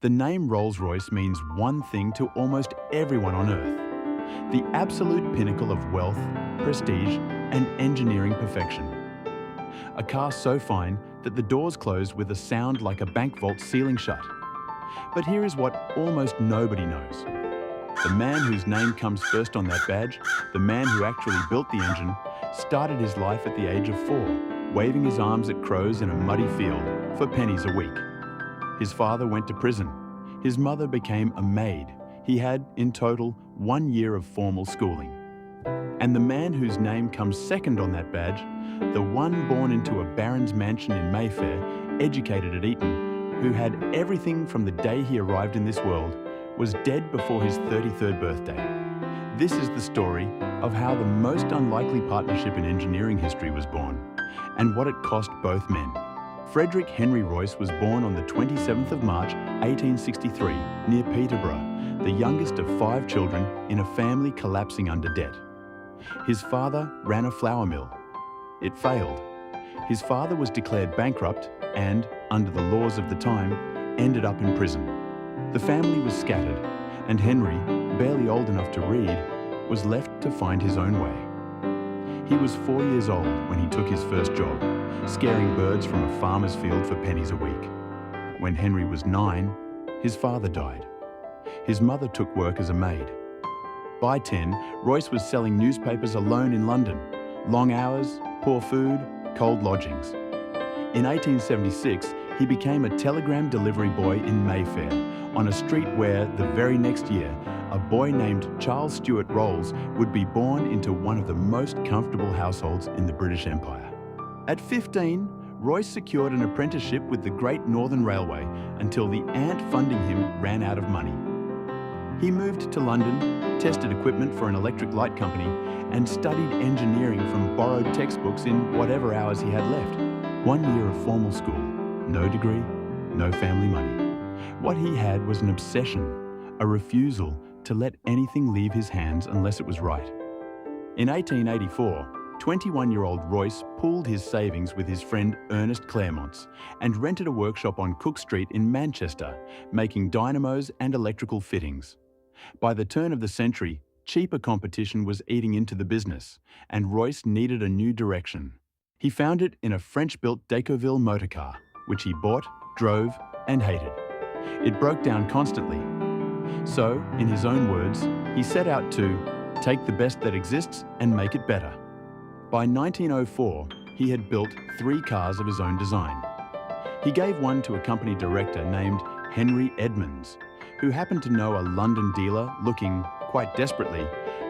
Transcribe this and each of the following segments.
The name Rolls-Royce means one thing to almost everyone on Earth: the absolute pinnacle of wealth, prestige, and engineering perfection. A car so fine that the doors close with a sound like a bank vault ceiling shut. But here is what almost nobody knows. The man whose name comes first on that badge, the man who actually built the engine, started his life at the age of 4, waving his arms at crows in a muddy field for pennies a week. His father went to prison. His mother became a maid. He had, in total, 1 year of formal schooling. And the man whose name comes second on that badge, the one born into a baron's mansion in Mayfair, educated at Eton, who had everything from the day he arrived in this world, was dead before his 33rd birthday. This is the story of how the most unlikely partnership in engineering history was born, and what it cost both men. Frederick Henry Royce was born on the 27th of March, 1863, near Peterborough, the youngest of 5 children in a family collapsing under debt. His father ran a flour mill. It failed. His father was declared bankrupt and, under the laws of the time, ended up in prison. The family was scattered, and Henry, barely old enough to read, was left to find his own way. He was 4 years old when he took his first job, scaring birds from a farmer's field for pennies a week. When Henry was 9, his father died. His mother took work as a maid. By 10, Royce was selling newspapers alone in London. Long hours, poor food, cold lodgings. In 1876, he became a telegram delivery boy in Mayfair, on a street where, the very next year, a boy named Charles Stuart Rolls would be born into one of the most comfortable households in the British Empire. At 15, Royce secured an apprenticeship with the Great Northern Railway until the ant funding him ran out of money. He moved to London, tested equipment for an electric light company, and studied engineering from borrowed textbooks in whatever hours he had left. 1 year of formal school, no degree, no family money. What he had was an obsession, a refusal to let anything leave his hands unless it was right. In 1884, 21-year-old Royce pooled his savings with his friend Ernest Claremont's and rented a workshop on Cook Street in Manchester, making dynamos and electrical fittings. By the turn of the century, cheaper competition was eating into the business, and Royce needed a new direction. He found it in a French-built Decauville motor car, which he bought, drove, and hated. It broke down constantly. So, in his own words, he set out to take the best that exists and make it better. By 1904, he had built 3 cars of his own design. He gave one to a company director named Henry Edmonds, who happened to know a London dealer looking, quite desperately,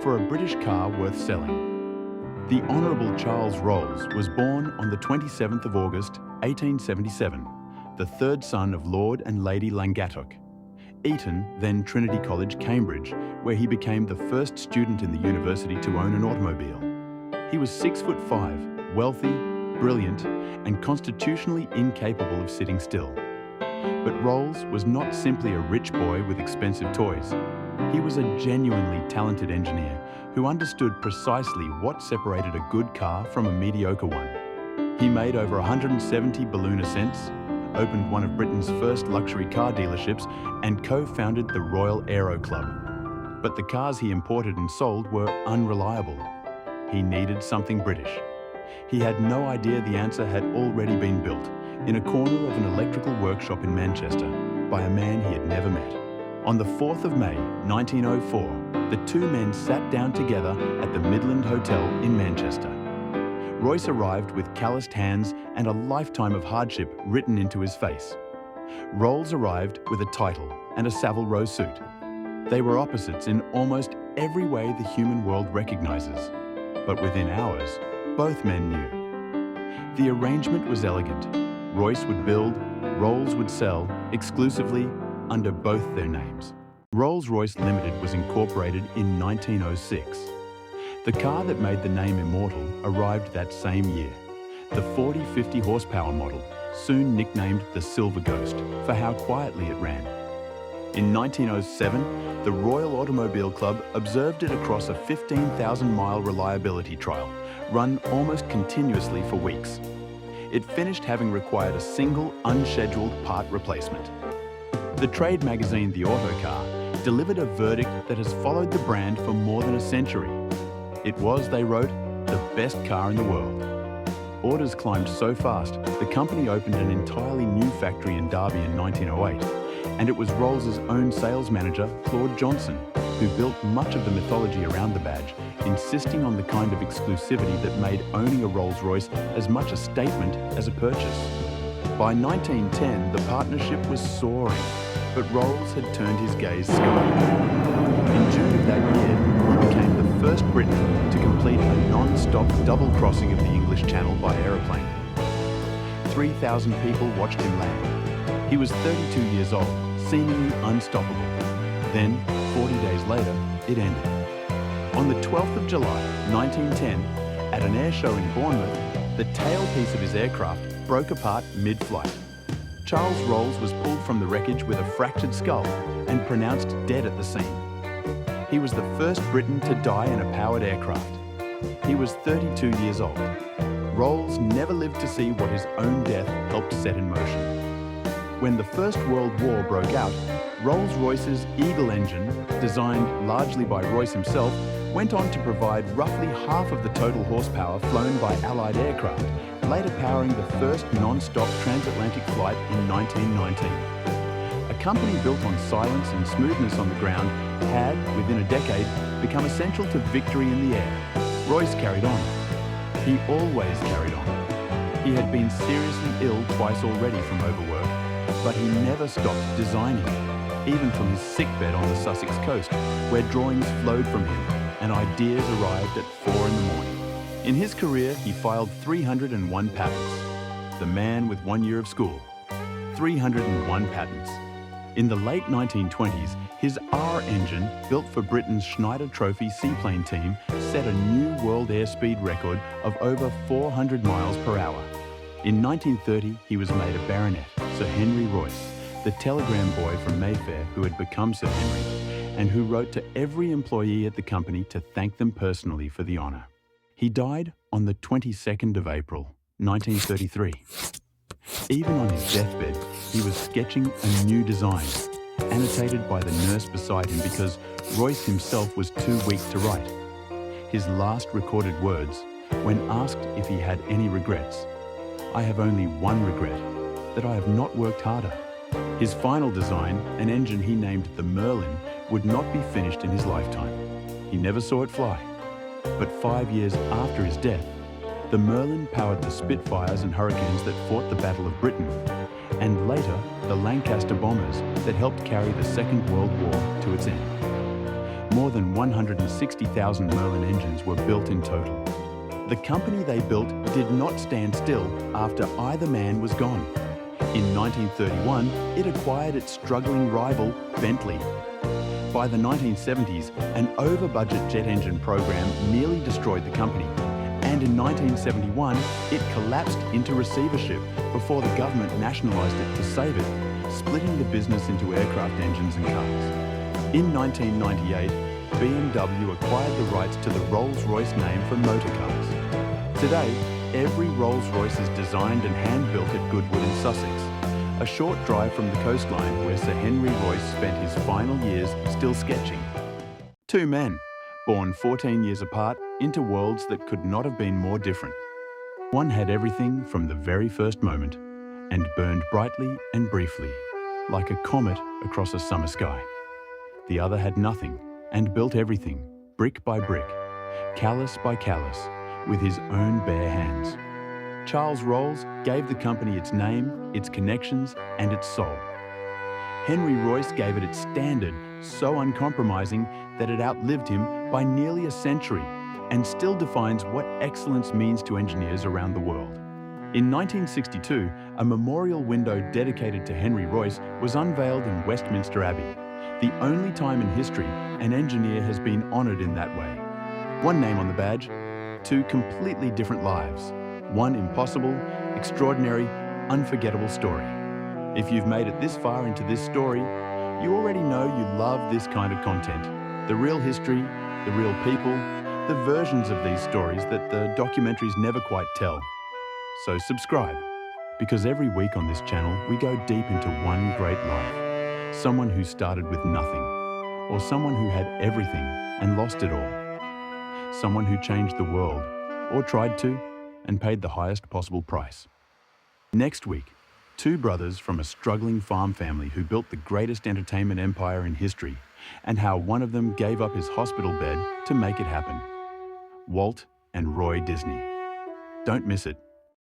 for a British car worth selling. The Honourable Charles Rolls was born on the 27th of August, 1877, the 3rd son of Lord and Lady Langattock. Eton, then Trinity College, Cambridge, where he became the first student in the university to own an automobile. He was 6'5", wealthy, brilliant, and constitutionally incapable of sitting still. But Rolls was not simply a rich boy with expensive toys. He was a genuinely talented engineer who understood precisely what separated a good car from a mediocre one. He made over 170 balloon ascents, opened one of Britain's first luxury car dealerships, and co-founded the Royal Aero Club. But the cars he imported and sold were unreliable. He needed something British. He had no idea the answer had already been built in a corner of an electrical workshop in Manchester by a man he had never met. On the 4th of May, 1904, the 2 men sat down together at the Midland Hotel in Manchester. Royce arrived with calloused hands and a lifetime of hardship written into his face. Rolls arrived with a title and a Savile Row suit. They were opposites in almost every way the human world recognizes. But within hours, both men knew. The arrangement was elegant. Royce would build, Rolls would sell, exclusively under both their names. Rolls-Royce Limited was incorporated in 1906. The car that made the name immortal arrived that same year, the 40-50 horsepower model, soon nicknamed the Silver Ghost for how quietly it ran. In 1907, the Royal Automobile Club observed it across a 15,000-mile reliability trial, run almost continuously for weeks. It finished having required a single unscheduled part replacement. The trade magazine The Autocar delivered a verdict that has followed the brand for more than a century. It was, they wrote, the best car in the world. Orders climbed so fast, the company opened an entirely new factory in Derby in 1908, and it was Rolls' own sales manager, Claude Johnson, who built much of the mythology around the badge, insisting on the kind of exclusivity that made owning a Rolls-Royce as much a statement as a purchase. By 1910, the partnership was soaring, but Rolls had turned his gaze skyward. In June of that year, he became the first Briton to complete a non-stop double crossing of the English Channel by aeroplane. 3,000 people watched him land. He was 32 years old, seemingly unstoppable. Then, 40 days later, it ended. On the 12th of July, 1910, at an air show in Bournemouth, the tailpiece of his aircraft broke apart mid-flight. Charles Rolls was pulled from the wreckage with a fractured skull and pronounced dead at the scene. He was the first Briton to die in a powered aircraft. He was 32 years old. Rolls never lived to see what his own death helped set in motion. When the First World War broke out, Rolls-Royce's Eagle engine, designed largely by Royce himself, went on to provide roughly half of the total horsepower flown by Allied aircraft, later powering the first non-stop transatlantic flight in 1919. A company built on silence and smoothness on the ground had, within a decade, become essential to victory in the air. Royce carried on. He always carried on. He had been seriously ill twice already from overwork, but he never stopped designing, even from his sickbed on the Sussex coast, where drawings flowed from him and ideas arrived at 4 in the morning. In his career, he filed 301 patents. The man with 1 year of school. 301 patents. In the late 1920s, his R engine, built for Britain's Schneider Trophy seaplane team, set a new world airspeed record of over 400 miles per hour. In 1930, he was made a baronet, Sir Henry Royce, the telegram boy from Mayfair who had become Sir Henry, and who wrote to every employee at the company to thank them personally for the honour. He died on the 22nd of April, 1933. Even on his deathbed, he was sketching a new design, annotated by the nurse beside him because Royce himself was too weak to write. His last recorded words, when asked if he had any regrets: "I have only one regret, that I have not worked harder." His final design, an engine he named the Merlin, would not be finished in his lifetime. He never saw it fly. But 5 years after his death, the Merlin powered the Spitfires and Hurricanes that fought the Battle of Britain, and later the Lancaster bombers that helped carry the Second World War to its end. More than 160,000 Merlin engines were built in total. The company they built did not stand still after either man was gone. In 1931, it acquired its struggling rival, Bentley. By the 1970s, an over-budget jet engine program nearly destroyed the company, and in 1971, it collapsed into receivership before the government nationalised it to save it, splitting the business into aircraft engines and cars. In 1998, BMW acquired the rights to the Rolls-Royce name for motor cars. Today, every Rolls-Royce is designed and hand-built at Goodwood in Sussex, a short drive from the coastline where Sir Henry Royce spent his final years still sketching. Two men, born 14 years apart into worlds that could not have been more different. One had everything from the very first moment and burned brightly and briefly, like a comet across a summer sky. The other had nothing and built everything, brick by brick, callus by callus, with his own bare hands. Charles Rolls gave the company its name, its connections, and its soul. Henry Royce gave it its standard, so uncompromising that it outlived him by nearly a century and still defines what excellence means to engineers around the world. In 1962, a memorial window dedicated to Henry Royce was unveiled in Westminster Abbey, the only time in history an engineer has been honoured in that way. One name on the badge, two completely different lives. One impossible, extraordinary, unforgettable story. If you've made it this far into this story, you already know you love this kind of content. The real history, the real people, the versions of these stories that the documentaries never quite tell. So subscribe, because every week on this channel we go deep into one great life. someone who started with nothing, or someone who had everything and lost it all. Someone who changed the world, or tried to, and paid the highest possible price. Next week, two brothers from a struggling farm family who built the greatest entertainment empire in history, and how one of them gave up his hospital bed to make it happen. Walt and Roy Disney. Don't miss it.